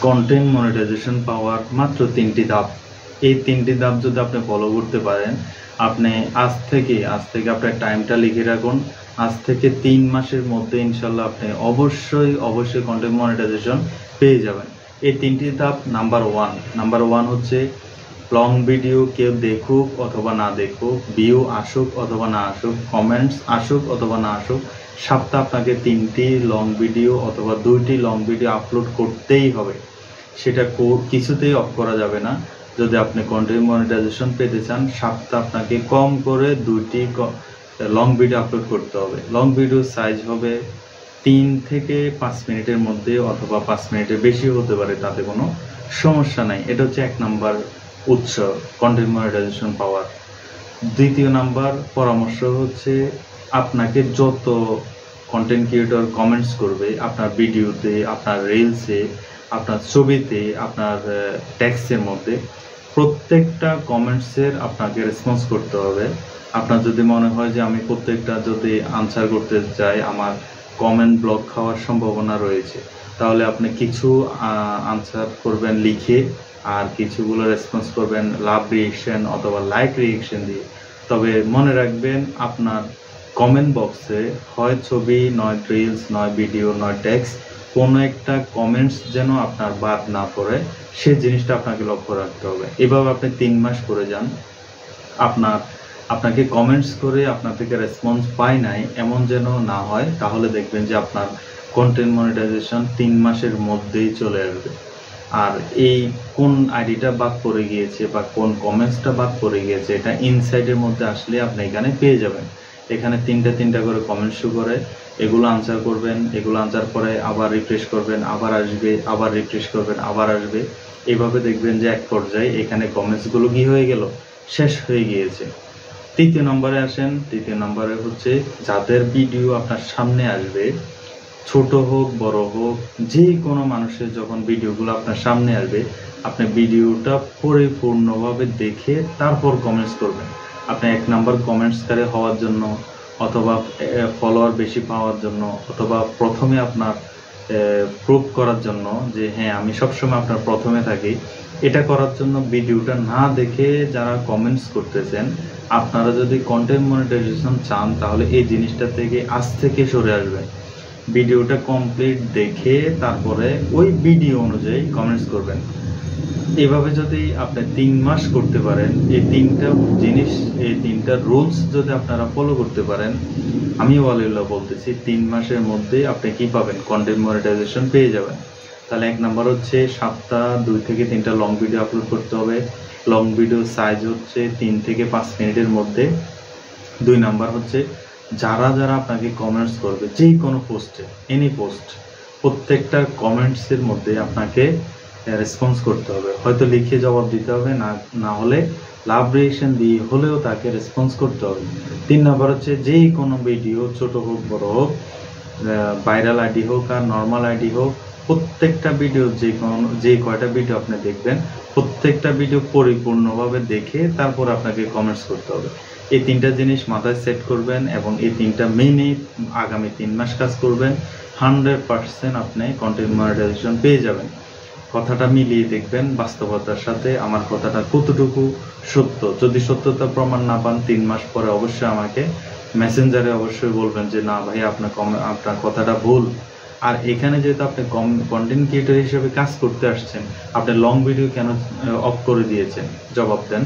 Content monetization পাওয়ার মাত্র 3টি ধাপ। এই 3টি ধাপ যদি আপনি ফলো করতে পারেন, আপনি আজ থেকে আপনার টাইমটা লিখে রাখুন। আজ থেকে 3 মাসের মধ্যে ইনশাল্লাহ আপনি অবশ্যই কন্টেন্ট মনিটাইজেশন পেয়ে যাবেন। এই 3টি ধাপ। নাম্বার ওয়ান হচ্ছে লং ভিডিও কেউ দেখুক অথবা না দেখুক, ভিউ আসুক অথবা না আসুক, কমেন্টস আসুক অথবা না আসুক, সপ্তাহে আপনাকে 3টি লং ভিডিও অথবা 2টি লং ভিডিও আপলোড করতেই হবে। সেটা কিছুতেই অফ করা যাবে না। যদি আপনি কন্টেন্ট মনিটাইজেশন পেতে চান, সপ্তাহে আপনাকে কম করে 2টি লং ভিডিও আপলোড করতে হবে। লং ভিডিও সাইজ হবে 3 থেকে 5 মিনিটের মধ্যে অথবা 5 মিনিটের বেশি হতে পারে, তাতে কোনো সমস্যা নাই। এটা হচ্ছে 1 নাম্বার উৎস কন্টেন্ট মনিটাইজেশন পাওয়ার। দ্বিতীয় নাম্বার পরামর্শ হচ্ছে, আপনাকে যত কন্টেন্ট ক্রিয়েটর কমেন্টস করবে আপনার ভিডিওতে, আপনার রিলসে, আপনার ছবিতে, আপনার টেক্সটের মধ্যে, প্রত্যেকটা কমেন্টসের আপনাকে রেসপন্স করতে হবে। আপনার যদি মনে হয় যে আমি প্রত্যেকটা যদি আনসার করতে চাই আমার কমেন্ট ব্লক খাওয়ার সম্ভাবনা রয়েছে, তাহলে আপনি কিছু আনসার করবেন লিখে, আর কিছুগুলো রেসপন্স করবেন লাভ রিয়েকশন অথবা লাইক রিয়েকশন দিয়ে। তবে মনে রাখবেন, আপনার কমেন্ট বক্সে হয় ছবি, নয় রিলস, নয় ভিডিও, নয় টেক্সট, কোনো একটা কমেন্টস যেন আপনার বাদ না পড়ে, সেই জিনিসটা আপনাকে লক্ষ্য রাখতে হবে। এভাবে আপনি 3 মাস করে যান। আপনাকে কমেন্টস করে আপনার থেকে রেসপন্স পায় নাই এমন যেন না হয়, তাহলে দেখবেন যে আপনার কন্টেন্ট মনিটাইজেশন 3 মাসের মধ্যেই চলে আসবে। আর এই কোন আইডিটা বাদ পড়ে গিয়েছে বা কোন কমেন্টসটা বাদ পড়ে গিয়েছে, এটা ইনসাইটের মধ্যে আসলে আপনি এখানে পেয়ে যাবেন। এখানে 3টা করে কমেন্ট শো করে, এগুলো আনসার করবেন, এগুলো আনসার করে আবার রিফ্রেশ করবেন, আবার আসবে, আবার রিফ্রেশ করবেন, আবার আসবে। এইভাবে দেখবেন যে এক পর্যায়ে এখানে কমেন্টসগুলো কি হয়ে গেল, শেষ হয়ে গিয়েছে। তৃতীয় নম্বরে আসেন। তৃতীয় নম্বরে হচ্ছে, যাদের ভিডিও আপনার সামনে আসবে, ছোট হোক বড় হোক, যে কোনো মানুষের যখন ভিডিওগুলো আপনার সামনে আসবে, আপনি ভিডিওটা পরিপূর্ণভাবে দেখে তারপর কমেন্টস করবেন। আপনি 1 নাম্বার কমেন্টসকারী হওয়ার জন্য অথবা ফলোয়ার বেশি পাওয়ার জন্য অথবা প্রথমে আপনার প্রুভ করার জন্য যে হ্যাঁ আমি সবসময় আপনার প্রথমে থাকি, এটা করার জন্য ভিডিওটা না দেখে যারা কমেন্টস করতেছেন, আপনারা যদি কন্টেন্ট মনিটাইজেশন চান তাহলে এই জিনিসটা থেকে আজ থেকে সরে আসবেন। ভিডিওটা কমপ্লিট দেখে তারপরে ওই ভিডিও অনুযায়ী কমেন্টস করবেন। এভাবে যদি আপনি 3 মাস করতে পারেন, এই 3টা জিনিস, এই 3টা রুলস যদি আপনারা ফলো করতে পারেন, আমি ওয়ালিউল্লাহ বলতেছি 3 মাসের মধ্যে আপনি কি পাবেন, কন্টেন্ট মনিটাইজেশন পেয়ে যাবেন। তাহলে 1 নাম্বার হচ্ছে সপ্তাহে 2 থেকে 3টা লং ভিডিও আপলোড করতে হবে। লং ভিডিও সাইজ হচ্ছে 3 থেকে 5 মিনিটের মধ্যে। 2 নাম্বার হচ্ছে, যারা আপনাকে কমেন্টস করবে যে কোনো পোস্টে, এনি পোস্ট, প্রত্যেকটা কমেন্টসের মধ্যে আপনাকে রেসপন্স করতে হবে। হয়তো লিখে জবাব দিতে হবে, না হলে লাভ রিয়েকশন দিয়ে হলেও তাকে রেসপন্স করতে হবে। 3 নাম্বার হচ্ছে, যে কোনো ভিডিও ছোট হোক বড় হোক, ভাইরাল আইডি হোক আর নর্মাল আইডি হোক, প্রত্যেকটা ভিডিও যে কয়টা ভিডিও আপনি দেখবেন, প্রত্যেকটা ভিডিও পরিপূর্ণভাবে দেখে তারপর আপনাকে কমেন্টস করতে হবে। এই 3টা জিনিস মাথায় সেট করবেন এবং এই 3টা মেনে আগামী 3 মাস কাজ করবেন, 100% আপনি কন্টেন্ট মনিটাইজেশন পেয়ে যাবেন। কথাটা মিলিয়ে দেখবেন বাস্তবতার সাথে আমার কথাটা কতটুকু সত্য। যদি সত্যতা প্রমাণ না পান, 3 মাস পরে অবশ্যই আমাকে মেসেঞ্জারে অবশ্যই বলবেন যে না ভাই আপনার কথাটা ভুল। আর এখানে যেহেতু আপনি কন্টেন্ট ক্রিয়েটর হিসেবে কাজ করতে আসছেন, আপনি লং ভিডিও কেন অফ করে দিয়েছেন, জবাব দেন।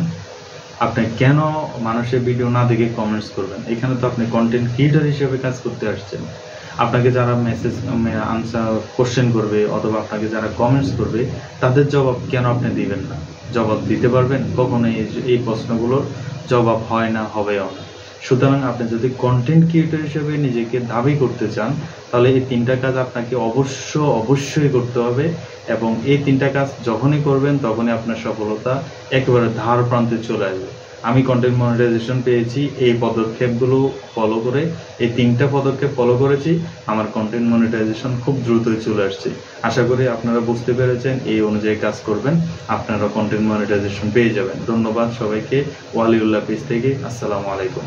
আপনি কেন মানুষের ভিডিও না দেখে কমেন্টস করবেন? এখানে তো আপনি কন্টেন্ট ক্রিয়েটর হিসেবে কাজ করতে আসছেন। আপনাকে যারা মেসেজ আনসার কোশ্চেন করবে অথবা আপনাকে যারা কমেন্টস করবে, তাদের জবাব কেন আপনি দিবেন না? জবাব দিতে পারবেন? কখনো এই প্রশ্নগুলোর জবাব হয় না, হবেও না। সুতরাং আপনি যদি কন্টেন্ট ক্রিয়েটর হিসেবে নিজেকে দাবি করতে চান, তাহলে এই 3টা কাজ আপনাকে অবশ্যই করতে হবে। এবং এই 3টা কাজ যখনই করবেন তখনই আপনার সফলতা একেবারে ধার প্রান্তে চলে আসবে। আমি কন্টেন্ট মনিটাইজেশন পেয়েছি এই পদক্ষেপগুলো ফলো করে, এই 3টা পদক্ষেপ ফলো করেছি, আমার কন্টেন্ট মনিটাইজেশন খুব দ্রুতই চলে আসছে। আশা করি আপনারা বুঝতে পেরেছেন, এই অনুযায়ী কাজ করবেন, আপনারা কন্টেন্ট মনিটাইজেশন পেয়ে যাবেন। ধন্যবাদ সবাইকে ওয়ালিউল্লাহ পেজ থেকে। আসসালামু আলাইকুম।